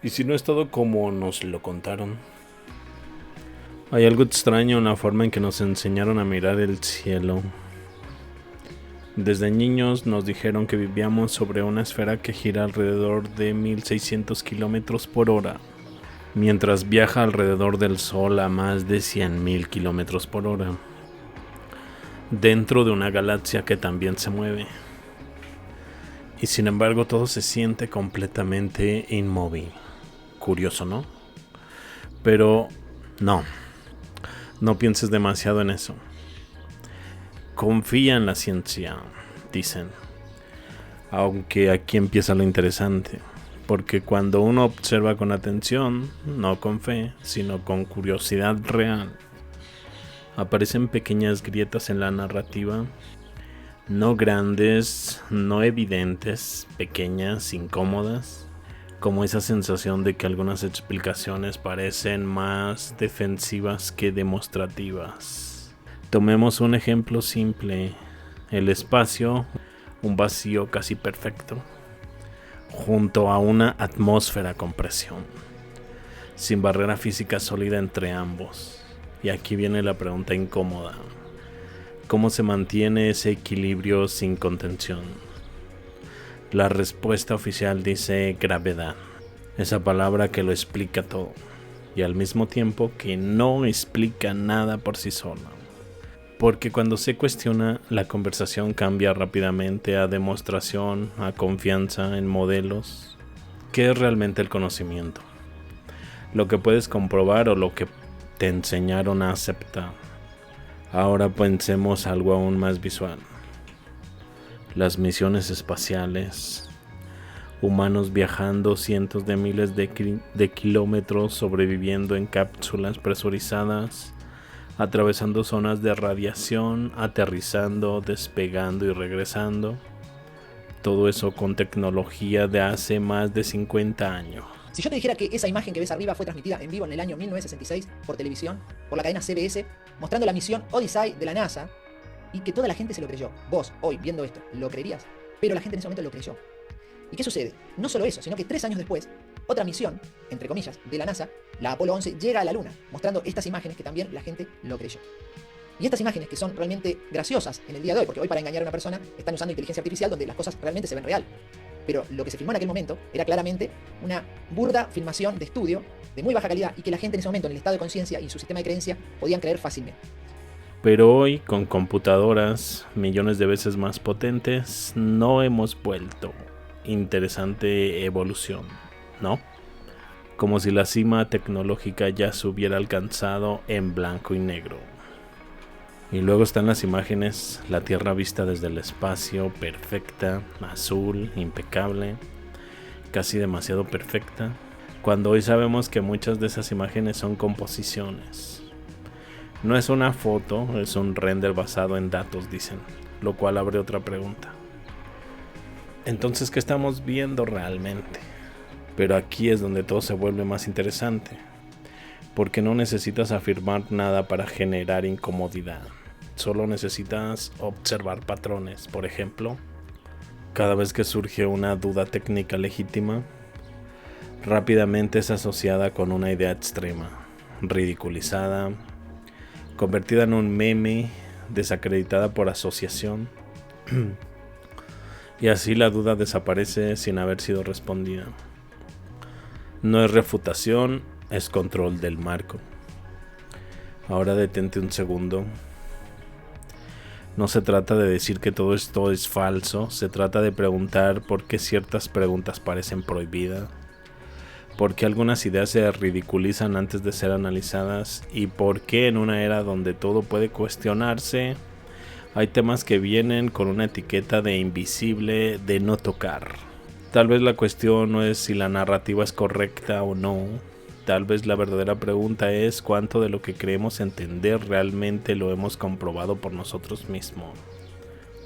¿Y si no es todo como nos lo contaron? Hay algo extraño en la forma en que nos enseñaron a mirar el cielo. Desde niños nos dijeron que vivíamos sobre una esfera que gira alrededor de 1600 kilómetros por hora, mientras viaja alrededor del Sol a más de 100.000 kilómetros por hora, dentro de una galaxia que también se mueve. Y sin embargo todo se siente completamente inmóvil. Curioso, ¿no? Pero no pienses demasiado en eso. Confía en la ciencia, dicen. Aunque aquí empieza lo interesante, porque cuando uno observa con atención, no con fe, sino con curiosidad real, aparecen pequeñas grietas en la narrativa, no grandes, no evidentes, pequeñas, incómodas, como esa sensación de que algunas explicaciones parecen más defensivas que demostrativas. Tomemos un ejemplo simple: el espacio, un vacío casi perfecto, junto a una atmósfera con presión, sin barrera física sólida entre ambos. Y aquí viene la pregunta incómoda: ¿cómo se mantiene ese equilibrio sin contención? La respuesta oficial dice gravedad, esa palabra que lo explica todo, y al mismo tiempo que no explica nada por sí sola. Porque cuando se cuestiona, la conversación cambia rápidamente a demostración, a confianza en modelos. ¿Qué es realmente el conocimiento? ¿Lo que puedes comprobar o lo que te enseñaron a aceptar? Ahora pensemos algo aún más visual. Las misiones espaciales, humanos viajando cientos de miles de kilómetros, sobreviviendo en cápsulas presurizadas, atravesando zonas de radiación, aterrizando, despegando y regresando. Todo eso con tecnología de hace más de 50 años. Si yo te dijera que esa imagen que ves arriba fue transmitida en vivo en el año 1966 por televisión, por la cadena CBS, mostrando la misión Odyssey de la NASA, y que toda la gente se lo creyó, vos, hoy, viendo esto, ¿lo creerías? Pero la gente en ese momento lo creyó. ¿Y qué sucede? No solo eso, sino que 3 años después, otra misión, entre comillas, de la NASA, la Apolo 11, llega a la Luna, mostrando estas imágenes que también la gente lo creyó. Y estas imágenes que son realmente graciosas en el día de hoy, porque hoy para engañar a una persona están usando inteligencia artificial donde las cosas realmente se ven real. Pero lo que se filmó en aquel momento era claramente una burda filmación de estudio de muy baja calidad y que la gente en ese momento, en el estado de conciencia y su sistema de creencia, podían creer fácilmente. Pero hoy, con computadoras millones de veces más potentes, no hemos vuelto. Interesante evolución, ¿no? Como si la cima tecnológica ya se hubiera alcanzado en blanco y negro. Y luego están las imágenes, la Tierra vista desde el espacio, perfecta, azul, impecable, casi demasiado perfecta, cuando hoy sabemos que muchas de esas imágenes son composiciones. No es una foto, es un render basado en datos, dicen, lo cual abre otra pregunta. Entonces, ¿qué estamos viendo realmente? Pero aquí es donde todo se vuelve más interesante, porque no necesitas afirmar nada para generar incomodidad. Solo necesitas observar patrones. Por ejemplo, cada vez que surge una duda técnica legítima, rápidamente es asociada con una idea extrema, ridiculizada, convertida en un meme, desacreditada por asociación, y así la duda desaparece sin haber sido respondida. No es refutación, es control del marco. Ahora detente un segundo. No se trata de decir que todo esto es falso, se trata de preguntar por qué ciertas preguntas parecen prohibidas, por qué algunas ideas se ridiculizan antes de ser analizadas y por qué en una era donde todo puede cuestionarse, hay temas que vienen con una etiqueta de invisible, de no tocar. Tal vez la cuestión no es si la narrativa es correcta o no. Tal vez la verdadera pregunta es cuánto de lo que creemos entender realmente lo hemos comprobado por nosotros mismos.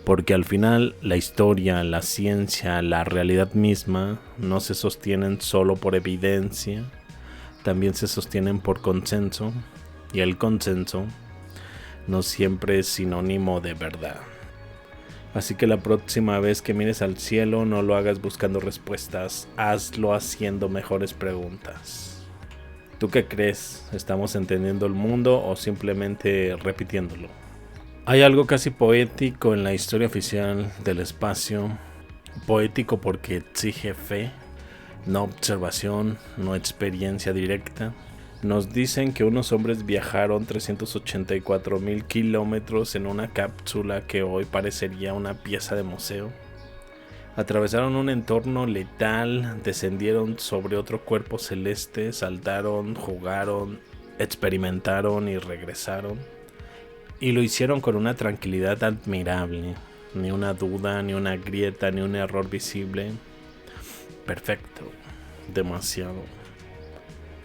Porque al final la historia, la ciencia, la realidad misma no se sostienen solo por evidencia, también se sostienen por consenso, y el consenso no siempre es sinónimo de verdad. Así que la próxima vez que mires al cielo, no lo hagas buscando respuestas, hazlo haciendo mejores preguntas. ¿Tú qué crees? ¿Estamos entendiendo el mundo o simplemente repitiéndolo? Hay algo casi poético en la historia oficial del espacio. Poético porque exige fe, no observación, no experiencia directa. Nos dicen que unos hombres viajaron 384,000 kilómetros en una cápsula que hoy parecería una pieza de museo. Atravesaron un entorno letal, descendieron sobre otro cuerpo celeste, saltaron, jugaron, experimentaron y regresaron. Y lo hicieron con una tranquilidad admirable. Ni una duda, ni una grieta, ni un error visible. Perfecto. Demasiado.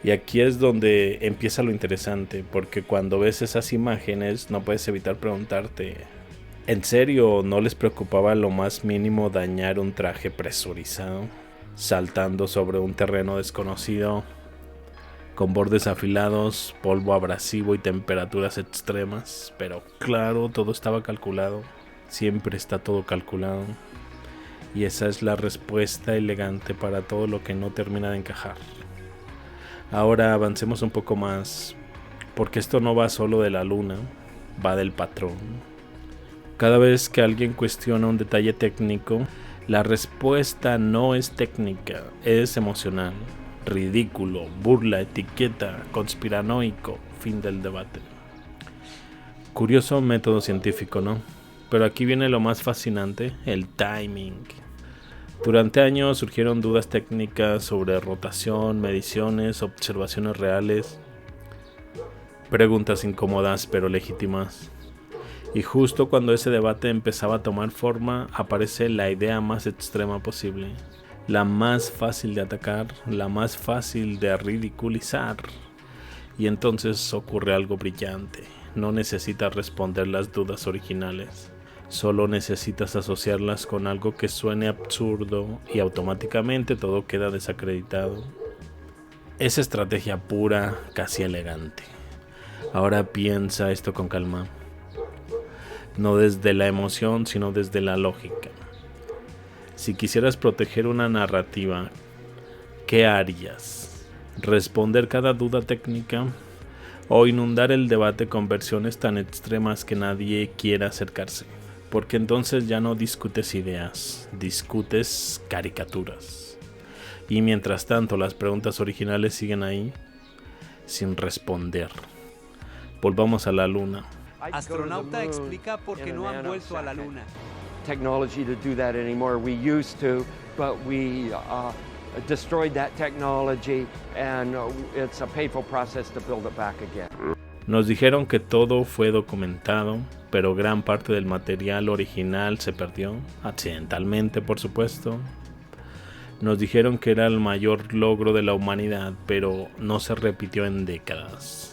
Y aquí es donde empieza lo interesante, porque cuando ves esas imágenes no puedes evitar preguntarte, ¿en serio no les preocupaba lo más mínimo dañar un traje presurizado, saltando sobre un terreno desconocido, con bordes afilados, polvo abrasivo y temperaturas extremas? Pero claro, todo estaba calculado, siempre está todo calculado, y esa es la respuesta elegante para todo lo que no termina de encajar. Ahora avancemos un poco más, porque esto no va solo de la luna, va del patrón. Cada vez que alguien cuestiona un detalle técnico, la respuesta no es técnica, es emocional. Ridículo, burla, etiqueta, conspiranoico, fin del debate. Curioso método científico, ¿no? Pero aquí viene lo más fascinante, el timing. Durante años surgieron dudas técnicas sobre rotación, mediciones, observaciones reales, preguntas incómodas pero legítimas. Y justo cuando ese debate empezaba a tomar forma, aparece la idea más extrema posible, la más fácil de atacar, la más fácil de ridiculizar. Y entonces ocurre algo brillante. No necesitas responder las dudas originales. Solo necesitas asociarlas con algo que suene absurdo y automáticamente todo queda desacreditado. Es estrategia pura, casi elegante. Ahora piensa esto con calma. No desde la emoción, sino desde la lógica. Si quisieras proteger una narrativa, ¿qué harías? ¿Responder cada duda técnica? ¿O inundar el debate con versiones tan extremas que nadie quiera acercarse? Porque entonces ya no discutes ideas, discutes caricaturas. Y mientras tanto las preguntas originales siguen ahí, sin responder. Volvamos a la luna. Astronauta explica por qué no han vuelto a la luna. Technology to do that anymore. We used to, but we destroyed that technology, and it's a painful process to build it back again. Nos dijeron que todo fue documentado, pero gran parte del material original se perdió, accidentalmente por supuesto. Nos dijeron que era el mayor logro de la humanidad, pero no se repitió en décadas.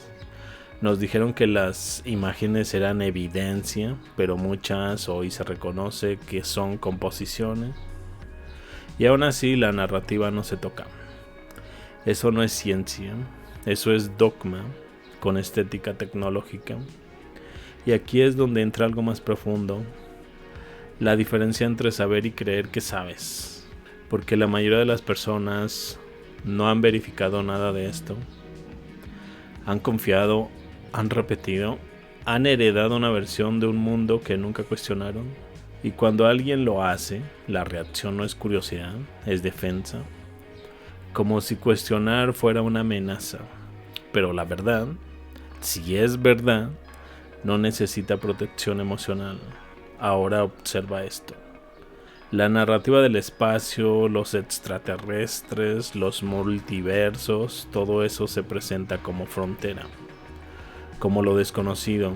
Nos dijeron que las imágenes eran evidencia, pero muchas hoy se reconoce que son composiciones. Y aún así la narrativa no se toca. Eso no es ciencia, eso es dogma con estética tecnológica. Y aquí es donde entra algo más profundo, la diferencia entre saber y creer que sabes. Porque la mayoría de las personas no han verificado nada de esto. Han confiado, han repetido, han heredado una versión de un mundo que nunca cuestionaron. Y cuando alguien lo hace, la reacción no es curiosidad, es defensa. Como si cuestionar fuera una amenaza. Pero la verdad, si es verdad, no necesita protección emocional. Ahora observa esto. La narrativa del espacio, los extraterrestres, los multiversos, todo eso se presenta como frontera, como lo desconocido,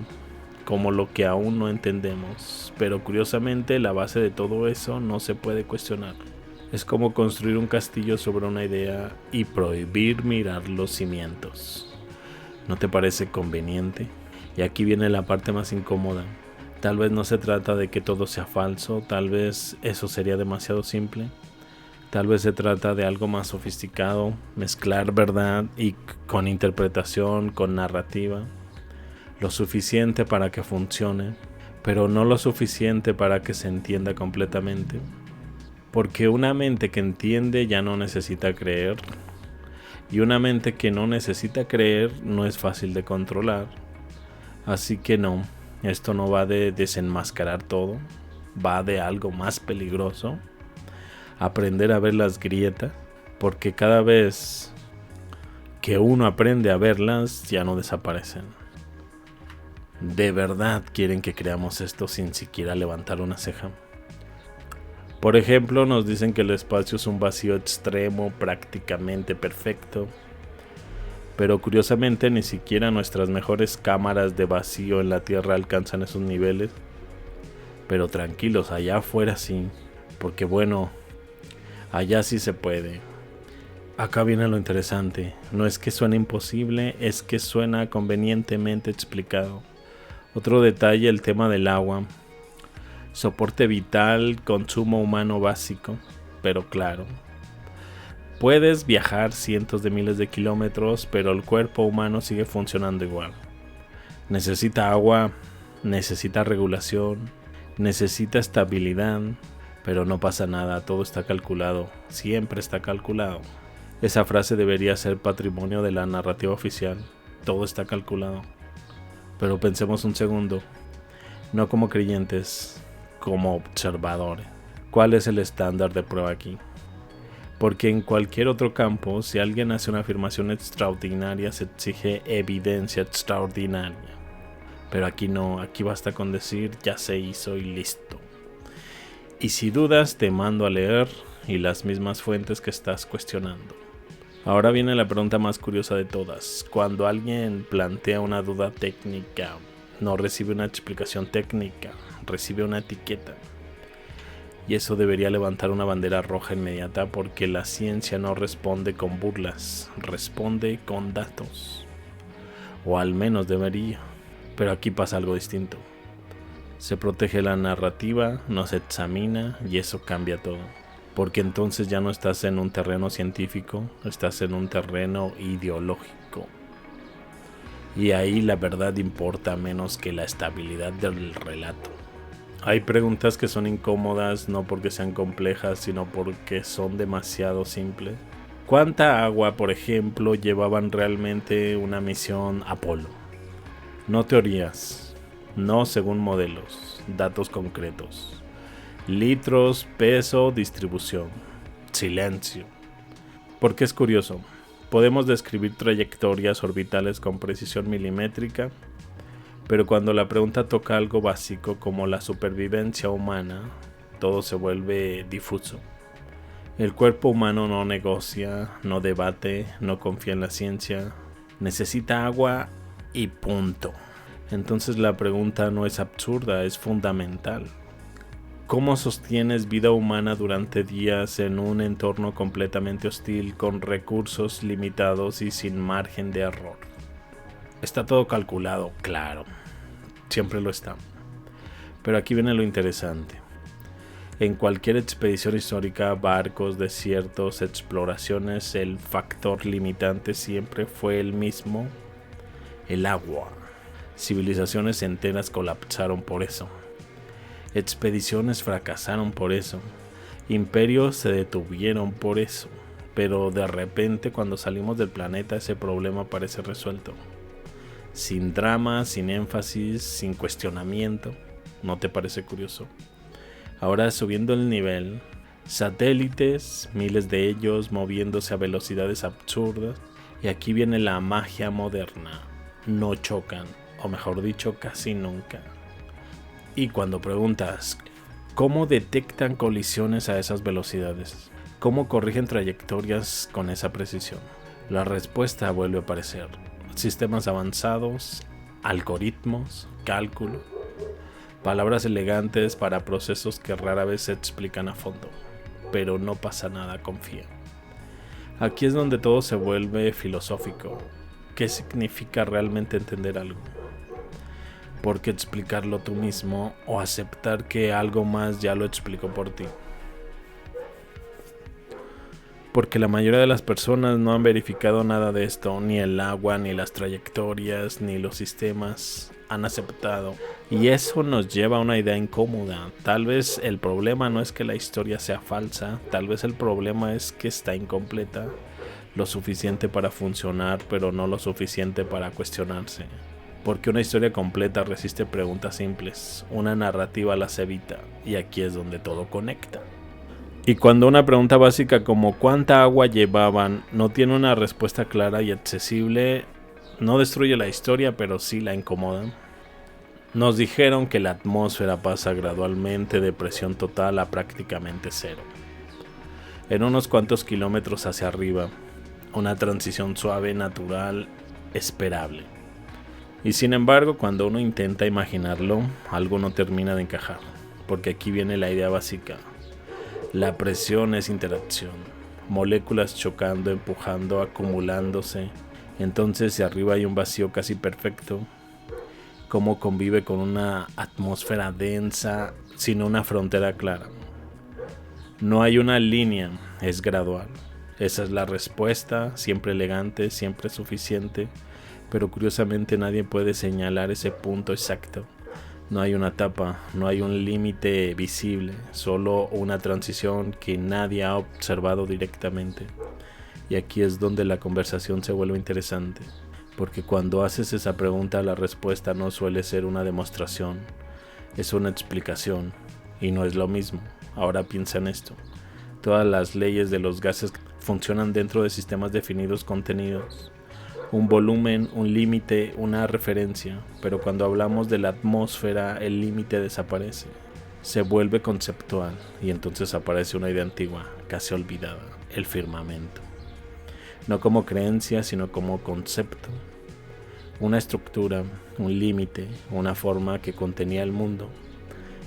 como lo que aún no entendemos. Pero curiosamente la base de todo eso no se puede cuestionar. Es como construir un castillo sobre una idea y prohibir mirar los cimientos. ¿No te parece conveniente? Y aquí viene la parte más incómoda. Tal vez no se trata de que todo sea falso, tal vez eso sería demasiado simple. Tal vez se trata de algo más sofisticado, mezclar verdad y con interpretación, con narrativa. Lo suficiente para que funcione, pero no lo suficiente para que se entienda completamente. Porque una mente que entiende ya no necesita creer, y una mente que no necesita creer no es fácil de controlar. Así que no, esto no va de desenmascarar todo, va de algo más peligroso, aprender a ver las grietas, porque cada vez que uno aprende a verlas ya no desaparecen. ¿De verdad quieren que creamos esto sin siquiera levantar una ceja? Por ejemplo, nos dicen que el espacio es un vacío extremo, prácticamente perfecto. Pero curiosamente ni siquiera nuestras mejores cámaras de vacío en la Tierra alcanzan esos niveles. Pero tranquilos, allá afuera sí, porque bueno, allá sí se puede. Acá viene lo interesante, no es que suene imposible, es que suena convenientemente explicado. Otro detalle, el tema del agua. Soporte vital, consumo humano básico, pero claro. Puedes viajar cientos de miles de kilómetros, pero el cuerpo humano sigue funcionando igual. Necesita agua, necesita regulación, necesita estabilidad, pero no pasa nada, todo está calculado, siempre está calculado. Esa frase debería ser patrimonio de la narrativa oficial, todo está calculado. Pero pensemos un segundo, no como creyentes, como observadores. ¿Cuál es el estándar de prueba aquí? Porque en cualquier otro campo, si alguien hace una afirmación extraordinaria, se exige evidencia extraordinaria. Pero aquí no, aquí basta con decir ya se hizo y listo. Y si dudas, te mando a leer y las mismas fuentes que estás cuestionando. Ahora viene la pregunta más curiosa de todas. Cuando alguien plantea una duda técnica, no recibe una explicación técnica, recibe una etiqueta. Y eso debería levantar una bandera roja inmediata, porque la ciencia no responde con burlas, responde con datos. O al menos debería. Pero aquí pasa algo distinto. Se protege la narrativa, no se examina y eso cambia todo. Porque entonces ya no estás en un terreno científico, estás en un terreno ideológico. Y ahí la verdad importa menos que la estabilidad del relato. Hay preguntas que son incómodas no porque sean complejas, sino porque son demasiado simples. ¿Cuánta agua, por ejemplo, llevaban realmente una misión Apolo? No teorías, no según modelos, datos concretos. Litros, peso, distribución. Silencio. Porque es curioso. Podemos describir trayectorias orbitales con precisión milimétrica, pero cuando la pregunta toca algo básico como la supervivencia humana, todo se vuelve difuso. El cuerpo humano no negocia, no debate, no confía en la ciencia, necesita agua y punto. Entonces la pregunta no es absurda, es fundamental. ¿Cómo sostienes vida humana durante días en un entorno completamente hostil, con recursos limitados y sin margen de error? Está todo calculado, claro. Siempre lo está. Pero aquí viene lo interesante. En cualquier expedición histórica, barcos, desiertos, exploraciones, el factor limitante siempre fue el mismo: el agua. Civilizaciones enteras colapsaron por eso. Expediciones fracasaron por eso. Imperios se detuvieron por eso. Pero de repente, cuando salimos del planeta, ese problema parece resuelto. Sin drama, sin énfasis, sin cuestionamiento. ¿No te parece curioso? Ahora, subiendo el nivel, satélites, miles de ellos moviéndose a velocidades absurdas. Y aquí viene la magia moderna. No chocan, o mejor dicho, casi nunca. Y cuando preguntas, ¿cómo detectan colisiones a esas velocidades? ¿Cómo corrigen trayectorias con esa precisión? La respuesta vuelve a aparecer. Sistemas avanzados, algoritmos, cálculo, palabras elegantes para procesos que rara vez se explican a fondo. Pero no pasa nada, confía. Aquí es donde todo se vuelve filosófico. ¿Qué significa realmente entender algo? ¿Por qué explicarlo tú mismo o aceptar que algo más ya lo explicó por ti? Porque la mayoría de las personas no han verificado nada de esto, ni el agua, ni las trayectorias, ni los sistemas. han aceptado. Y eso nos lleva a una idea incómoda. Tal vez el problema no es que la historia sea falsa, tal vez el problema es que está incompleta, lo suficiente para funcionar, pero no lo suficiente para cuestionarse. Porque una historia completa resiste preguntas simples, una narrativa las evita, y aquí es donde todo conecta. Y cuando una pregunta básica como ¿cuánta agua llevaban? No tiene una respuesta clara y accesible, no destruye la historia, pero sí la incomoda. Nos dijeron que la atmósfera pasa gradualmente de presión total a prácticamente cero. En unos cuantos kilómetros hacia arriba, una transición suave, natural, esperable. Y sin embargo, cuando uno intenta imaginarlo, algo no termina de encajar, porque aquí viene la idea básica. La presión es interacción, moléculas chocando, empujando, acumulándose. Entonces, si arriba hay un vacío casi perfecto, ¿cómo convive con una atmósfera densa sin una frontera clara? No hay una línea, es gradual. Esa es la respuesta, siempre elegante, siempre suficiente, pero curiosamente nadie puede señalar ese punto exacto. No hay una etapa, no hay un límite visible, solo una transición que nadie ha observado directamente. Y aquí es donde la conversación se vuelve interesante, porque cuando haces esa pregunta la respuesta no suele ser una demostración, es una explicación, y no es lo mismo. Ahora piensa en esto. Todas las leyes de los gases funcionan dentro de sistemas definidos contenidos. Un volumen, un límite, una referencia, pero cuando hablamos de la atmósfera el límite desaparece, se vuelve conceptual y entonces aparece una idea antigua, casi olvidada, el firmamento. No como creencia, sino como concepto, una estructura, un límite, una forma que contenía el mundo.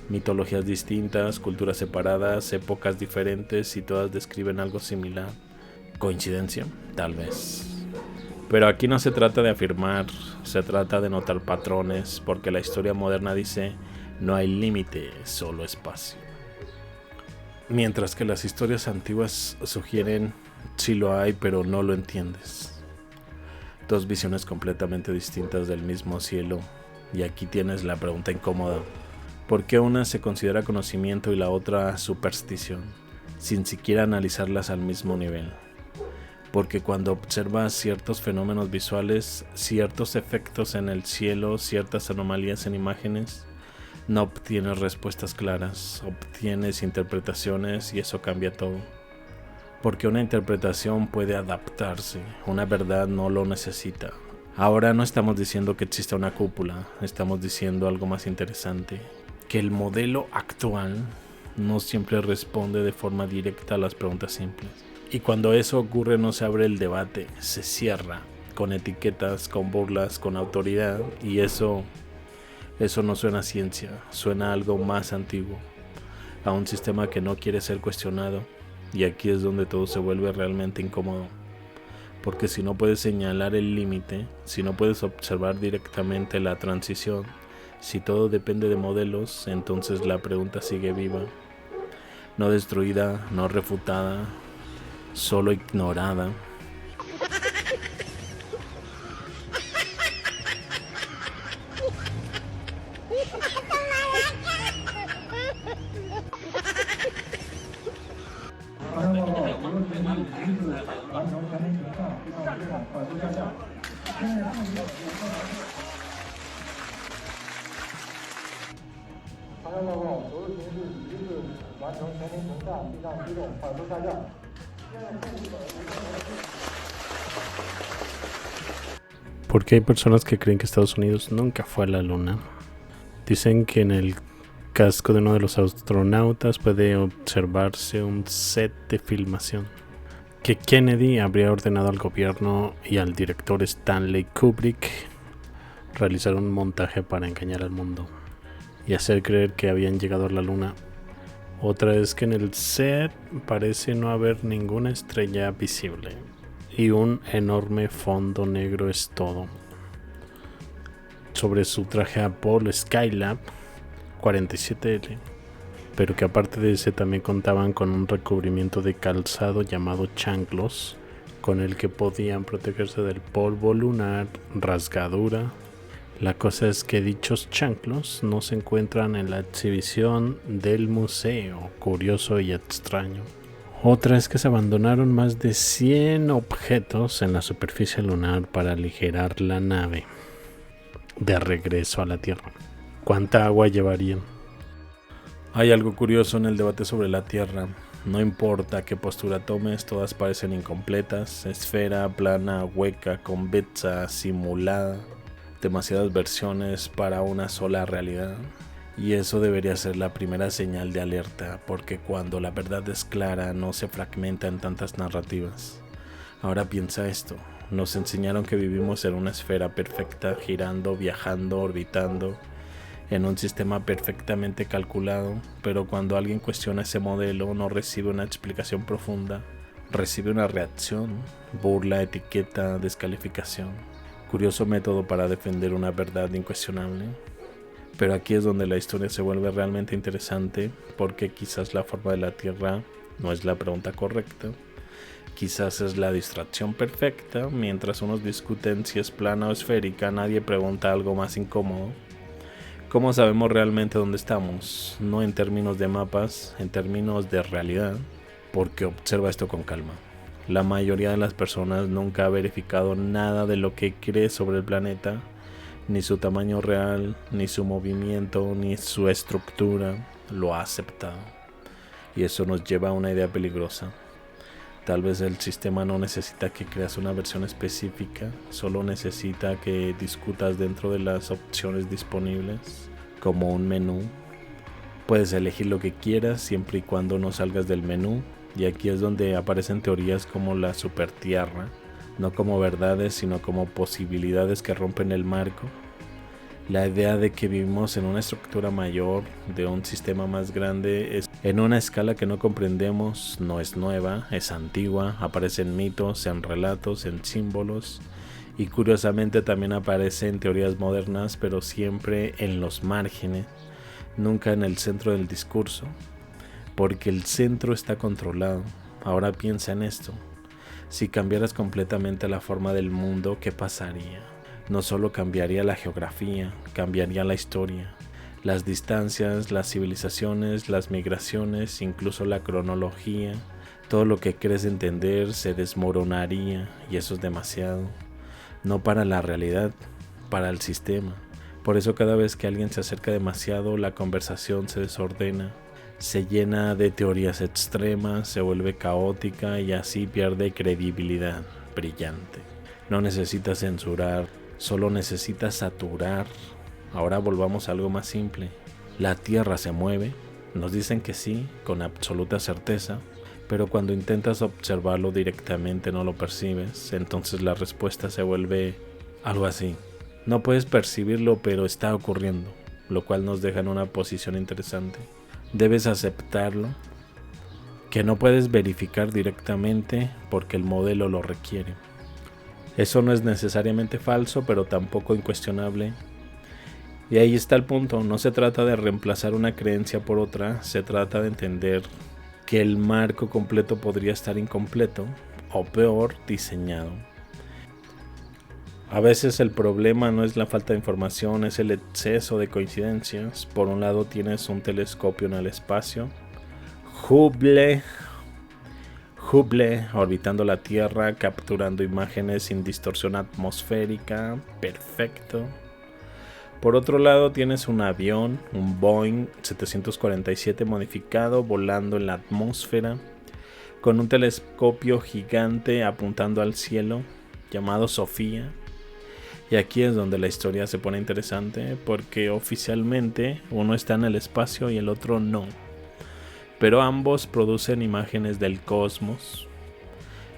Mitologías distintas, culturas separadas, épocas diferentes y todas describen algo similar. ¿Coincidencia? Tal vez. Pero aquí no se trata de afirmar, se trata de notar patrones, porque la historia moderna dice, no hay límite, solo espacio. Mientras que las historias antiguas sugieren, sí lo hay, pero no lo entiendes. Dos visiones completamente distintas del mismo cielo, y aquí tienes la pregunta incómoda. ¿Por qué una se considera conocimiento y la otra superstición, sin siquiera analizarlas al mismo nivel? Porque cuando observas ciertos fenómenos visuales, ciertos efectos en el cielo, ciertas anomalías en imágenes, no obtienes respuestas claras, obtienes interpretaciones y eso cambia todo. Porque una interpretación puede adaptarse, una verdad no lo necesita. Ahora no estamos diciendo que exista una cúpula, estamos diciendo algo más interesante, que el modelo actual no siempre responde de forma directa a las preguntas simples. Y cuando eso ocurre no se abre el debate, se cierra con etiquetas, con burlas, con autoridad y eso no suena a ciencia, suena a algo más antiguo, a un sistema que no quiere ser cuestionado y aquí es donde todo se vuelve realmente incómodo. Porque si no puedes señalar el límite, si no puedes observar directamente la transición, si todo depende de modelos, entonces la pregunta sigue viva, no destruida, no refutada, solo ignorada. Porque hay personas que creen que Estados Unidos nunca fue a la luna. Dicen que en el casco de uno de los astronautas puede observarse un set de filmación. Que Kennedy habría ordenado al gobierno y al director Stanley Kubrick realizar un montaje para engañar al mundo y hacer creer que habían llegado a la luna. Otra es que en el set parece no haber ninguna estrella visible y un enorme fondo negro es todo. Sobre su traje Apollo Skylab 47L, pero que aparte de ese también contaban con un recubrimiento de calzado llamado chanclos, con el que podían protegerse del polvo lunar, rasgadura La cosa es que dichos chanclos no se encuentran en la exhibición del museo, curioso y extraño. Otra es que se abandonaron más de 100 objetos en la superficie lunar para aligerar la nave de regreso a la Tierra. ¿Cuánta agua llevarían? Hay algo curioso en el debate sobre la Tierra. No importa qué postura tomes, todas parecen incompletas. Esfera, plana, hueca, convexa, simulada. Demasiadas versiones para una sola realidad. Y eso debería ser la primera señal de alerta, porque cuando la verdad es clara no se fragmenta en tantas narrativas. Ahora piensa esto, nos enseñaron que vivimos en una esfera perfecta, girando, viajando, orbitando, en un sistema perfectamente calculado, pero cuando alguien cuestiona ese modelo no recibe una explicación profunda, recibe una reacción, burla, etiqueta, descalificación. Curioso método para defender una verdad incuestionable. Pero aquí es donde la historia se vuelve realmente interesante, porque quizás la forma de la Tierra no es la pregunta correcta. Quizás es la distracción perfecta. Mientras unos discuten si es plana o esférica, nadie pregunta algo más incómodo. ¿Cómo sabemos realmente dónde estamos? No en términos de mapas, en términos de realidad. Porque observa esto con calma. La mayoría de las personas nunca ha verificado nada de lo que cree sobre el planeta, ni su tamaño real, ni su movimiento, ni su estructura. Lo ha aceptado. Y eso nos lleva a una idea peligrosa. Tal vez el sistema no necesita que creas una versión específica, solo necesita que discutas dentro de las opciones disponibles, como un menú. Puedes elegir lo que quieras siempre y cuando no salgas del menú, y aquí es donde aparecen teorías como la supertierra, no como verdades, sino como posibilidades que rompen el marco. La idea de que vivimos en una estructura mayor, de un sistema más grande, es en una escala que no comprendemos, no es nueva, es antigua, aparece en mitos, en relatos, en símbolos, y curiosamente también aparece en teorías modernas, pero siempre en los márgenes, nunca en el centro del discurso, porque el centro está controlado. Ahora piensa en esto. Si cambiaras completamente la forma del mundo, ¿qué pasaría? No solo cambiaría la geografía, cambiaría la historia, las distancias, las civilizaciones, las migraciones, incluso la cronología. Todo lo que crees entender se desmoronaría, y eso es demasiado. No para la realidad, para el sistema. Por eso cada vez que alguien se acerca demasiado, la conversación se desordena. Se llena de teorías extremas, se vuelve caótica y así pierde credibilidad. Brillante. No necesitas censurar, solo necesitas saturar. Ahora volvamos a algo más simple. La Tierra se mueve, nos dicen que sí, con absoluta certeza, pero cuando intentas observarlo directamente no lo percibes, entonces la respuesta se vuelve algo así. No puedes percibirlo, pero está ocurriendo, lo cual nos deja en una posición interesante. Debes aceptarlo, que no puedes verificar directamente porque el modelo lo requiere. Eso no es necesariamente falso, pero tampoco incuestionable. Y ahí está el punto, no se trata de reemplazar una creencia por otra, se trata de entender que el marco completo podría estar incompleto, o peor, diseñado. A veces el problema no es la falta de información, es el exceso de coincidencias. Por un lado tienes un telescopio en el espacio, Hubble orbitando la Tierra, capturando imágenes sin distorsión atmosférica, perfecto. Por otro lado tienes un avión, un Boeing 747 modificado, volando en la atmósfera, con un telescopio gigante apuntando al cielo, llamado Sofía. Y aquí es donde la historia se pone interesante, porque oficialmente uno está en el espacio y el otro no. Pero ambos producen imágenes del cosmos.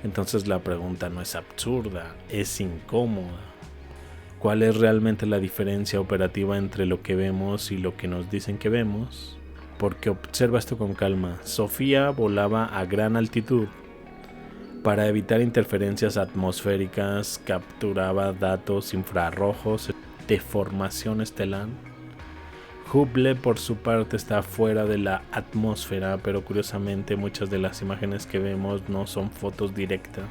Entonces la pregunta no es absurda, es incómoda. ¿Cuál es realmente la diferencia operativa entre lo que vemos y lo que nos dicen que vemos? Porque observa esto con calma. Sofía volaba a gran altitud. Para evitar interferencias atmosféricas, capturaba datos infrarrojos de formación estelar. Hubble, por su parte, está fuera de la atmósfera, pero curiosamente muchas de las imágenes que vemos no son fotos directas,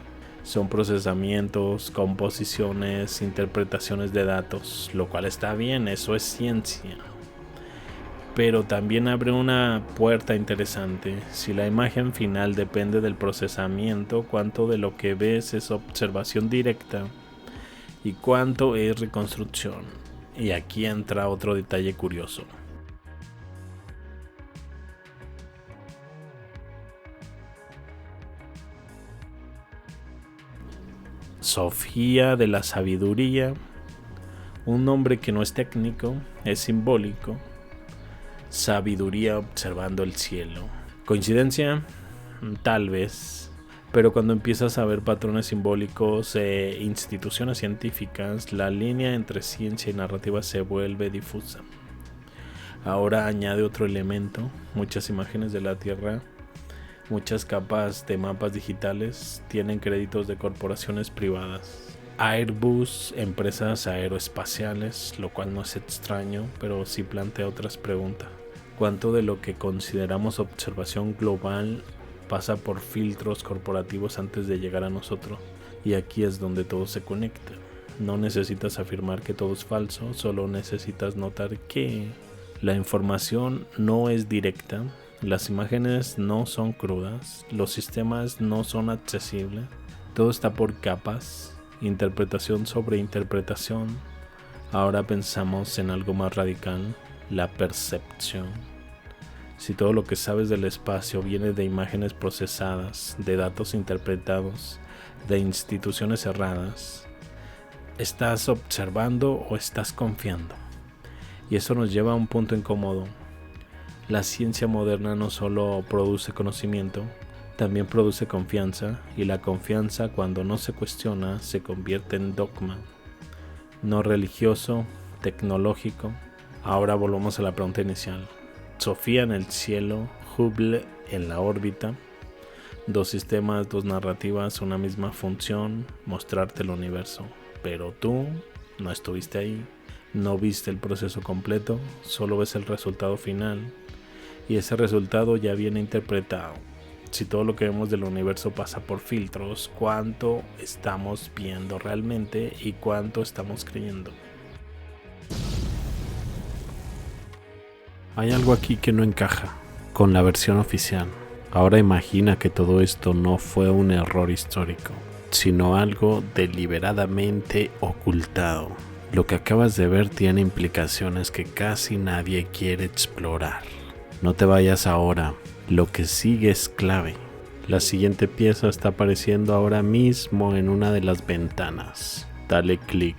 Son procesamientos, composiciones, interpretaciones de datos, lo cual está bien, eso es ciencia. Pero también abre una puerta interesante. Si la imagen final depende del procesamiento, ¿cuánto de lo que ves es observación directa y cuánto es reconstrucción? Y aquí entra otro detalle curioso. Sofía de la sabiduría, un nombre que no es técnico, es simbólico. Sabiduría observando el cielo. ¿Coincidencia? Tal vez. Pero cuando empiezas a ver patrones simbólicos e instituciones científicas, la línea entre ciencia y narrativa se vuelve difusa. Ahora añade otro elemento, muchas imágenes de la Tierra, muchas capas de mapas digitales tienen créditos de corporaciones privadas. Airbus, empresas aeroespaciales, lo cual no es extraño, pero sí plantea otras preguntas. ¿Cuánto de lo que consideramos observación global pasa por filtros corporativos antes de llegar a nosotros? Y aquí es donde todo se conecta. No necesitas afirmar que todo es falso, solo necesitas notar que la información no es directa, las imágenes no son crudas, los sistemas no son accesibles, todo está por capas. Interpretación sobre interpretación. Ahora pensamos en algo más radical, la percepción. Si todo lo que sabes del espacio viene de imágenes procesadas, de datos interpretados, de instituciones cerradas, ¿estás observando o estás confiando? Y eso nos lleva a un punto incómodo. La ciencia moderna no solo produce conocimiento, también produce confianza, y la confianza, cuando no se cuestiona, se convierte en dogma. No religioso, tecnológico. Ahora volvamos a la pregunta inicial. Sofía en el cielo, Hubble en la órbita. Dos sistemas, dos narrativas, una misma función, mostrarte el universo. Pero tú no estuviste ahí, no viste el proceso completo, solo ves el resultado final. Y ese resultado ya viene interpretado. Si todo lo que vemos del universo pasa por filtros, ¿cuánto estamos viendo realmente y cuánto estamos creyendo? Hay algo aquí que no encaja con la versión oficial. Ahora imagina que todo esto no fue un error histórico, sino algo deliberadamente ocultado. Lo que acabas de ver tiene implicaciones que casi nadie quiere explorar. No te vayas ahora. Lo que sigue es clave. La siguiente pieza está apareciendo ahora mismo en una de las ventanas. Dale clic.